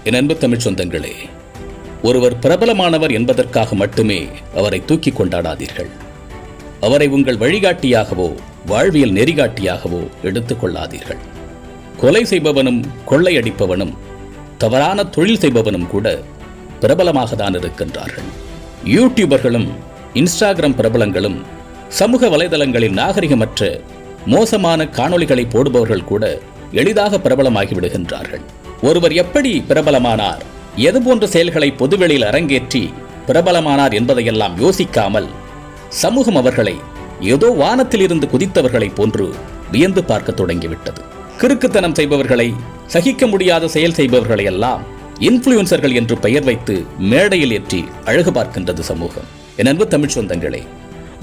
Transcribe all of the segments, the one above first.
என் அன்பு தமிழ் சொந்தங்களே, ஒருவர் பிரபலமானவர் என்பதற்காக மட்டுமே அவரை தூக்கி கொண்டாடாதீர்கள். அவரை உங்கள் வழிகாட்டியாகவோ வாழ்வியல் நெறிகாட்டியாகவோ எடுத்துக் கொள்ளாதீர்கள். கொலை செய்பவனும் கொள்ளையடிப்பவனும் தவறான தொழில் செய்பவனும் கூட பிரபலமாக தான் இருக்கின்றார்கள். யூடியூபர்களும் இன்ஸ்டாகிராம் பிரபலங்களும் சமூக வலைதளங்களில் நாகரிகமற்ற மோசமான காணொளிகளை போடுபவர்கள் கூட எளிதாக பிரபலமாகி விடுகின்றார்கள். ஒருவர் எப்படி பிரபலமானார், எதுபோன்ற செயல்களை பொதுவெளியில் அரங்கேற்றி பிரபலமானார் என்பதையெல்லாம் யோசிக்காமல் சமூகம் அவர்களை ஏதோ வானத்தில் இருந்து குதித்தவர்களை போன்று வியந்து பார்க்க தொடங்கிவிட்டது. கிறுக்குத்தனம் செய்பவர்களை, சகிக்க முடியாத செயல் செய்பவர்களை எல்லாம் இன்ஃப்ளூயன்சர்கள் என்று பெயர் வைத்து மேடையில் ஏற்றி அழகு பார்க்கின்றது சமூகம். என் அன்பு தமிழ் சொந்தங்களே,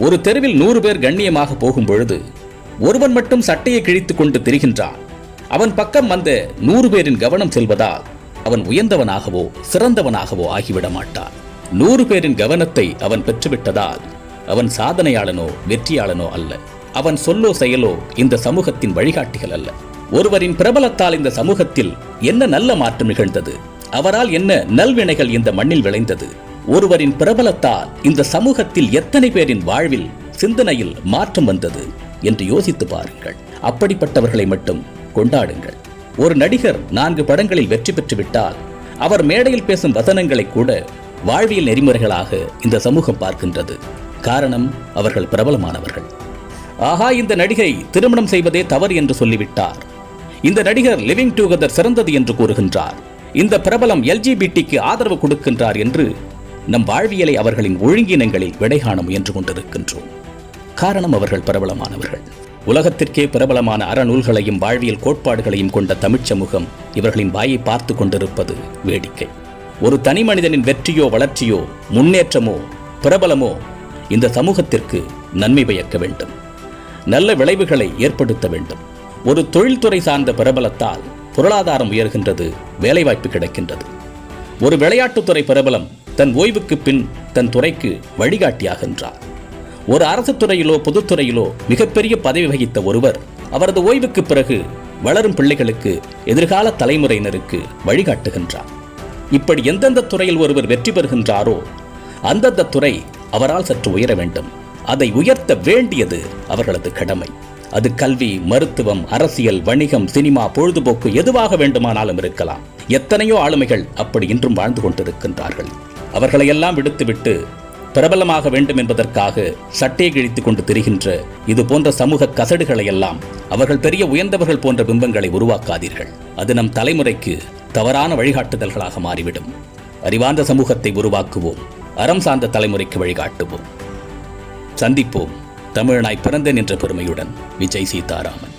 ஒரு தெருவில் 100 பேர் கண்ணியமாக போகும் பொழுது ஒருவன் மட்டும் சட்டையை கிழித்துக் கொண்டு திரிகின்றான். அவன் பக்கம் வந்த 100 பேரின் கவனம் செல்வதால் அவன் உயர்ந்தவனாகவோ சிறந்தவனாகவோ ஆகிவிட மாட்டான். 100 பேரின் கவனத்தை அவன் பெற்றுவிட்டதால் அவன் சாதனையாளனோ வெற்றியாளனோ அல்ல. அவன் சொல்லோ செயலோ இந்த சமூகத்தின் வழிகாட்டிகள் அல்ல. ஒருவரின் பிரபலத்தால் இந்த சமூகத்தில் என்ன நல்ல மாற்றம் நிகழ்ந்தது, அவரால் என்ன நல்வினைகள் இந்த மண்ணில் விளைந்தது, ஒருவரின் பிரபலத்தால் இந்த சமூகத்தில் எத்தனை பேரின் வாழ்வில் சிந்தனையில் மாற்றம் வந்தது என்று யோசித்து பாருங்கள். அப்படிப்பட்டவர்களை மட்டும் கொண்டாடுங்கள். ஒரு நடிகர் 4 படங்களில் வெற்றி பெற்றுவிட்டால் அவர் மேடையில் பேசும் வசனங்களை கூட வாழ்வியல் நெறிமுறைகளாக இந்த சமூகம் பார்க்கின்றது. காரணம், அவர்கள் பிரபலமானவர்கள். ஆஹா, இந்த நடிகை திருமணம் செய்வதே தவறு என்று சொல்லிவிட்டார், இந்த நடிகர் லிவிங் டுகெதர் சிறந்தது என்று கூறுகின்றார், இந்த பிரபலம் LGBTக்கு ஆதரவு கொடுக்கின்றார் என்று நம் வாழ்வியலை அவர்களின் ஒழுங்கினங்களில் விடை காண முயன்று கொண்டிருக்கின்றோம். காரணம், அவர்கள் பிரபலமானவர்கள். உலகத்திற்கே பிரபலமான அறநூல்களையும் வாழ்வியல் கோட்பாடுகளையும் கொண்ட தமிழ்ச் சமூகம் இவர்களின் வாயை பார்த்து கொண்டிருப்பது வேடிக்கை. ஒரு தனி மனிதனின் வெற்றியோ வளர்ச்சியோ முன்னேற்றமோ பிரபலமோ இந்த சமூகத்திற்கு நன்மை பயக்க வேண்டும், நல்ல விளைவுகளை ஏற்படுத்த வேண்டும். ஒரு தொழில்துறை சார்ந்த பிரபலத்தால் பொருளாதாரம் உயர்கின்றது, வேலைவாய்ப்பு கிடைக்கின்றது. ஒரு விளையாட்டுத்துறை பிரபலம் தன் ஓய்வுக்கு பின் தன் துறைக்கு வழிகாட்டியாகின்றார். ஒரு அரசு துறையிலோ பொதுத்துறையிலோ மிகப்பெரிய பதவி வகித்த ஒருவர் அவரது ஓய்வுக்கு பிறகு வளரும் பிள்ளைகளுக்கு, எதிர்கால தலைமுறையினருக்கு வழிகாட்டுகின்றார். இப்படி எந்தெந்த துறையில் ஒருவர் வெற்றி பெறுகின்றாரோ அந்தந்த துறை அவரால் சற்று உயர வேண்டும். அதை உயர்த்த வேண்டியது அவர்களது கடமை. அது கல்வி, மருத்துவம், அரசியல், வணிகம், சினிமா, பொழுதுபோக்கு எதுவாக வேண்டுமானாலும் இருக்கலாம். எத்தனையோ ஆளுமைகள் அப்படி இன்றும் வாழ்ந்து கொண்டிருக்கின்றார்கள். அவர்களையெல்லாம் விடுத்துவிட்டு பிரபலமாக வேண்டும் என்பதற்காக சட்டையை கிழித்துக் கொண்டு திரிகின்ற இது போன்ற சமூக கசடுகளை எல்லாம் அவர்கள் பெரிய உயர்ந்தவர்கள் போன்ற பிம்பங்களை உருவாக்காதீர்கள். அது நம் தலைமுறைக்கு தவறான வழிகாட்டுதல்களாக மாறிவிடும். அறிவார்ந்த சமூகத்தை உருவாக்குவோம், அறம் சார்ந்த தலைமுறைக்கு வழிகாட்டுவோம். சந்திப்போம். தமிழனாய் பிறந்தேன் என்ற பெருமையுடன் விஜய் சீதாராமன்.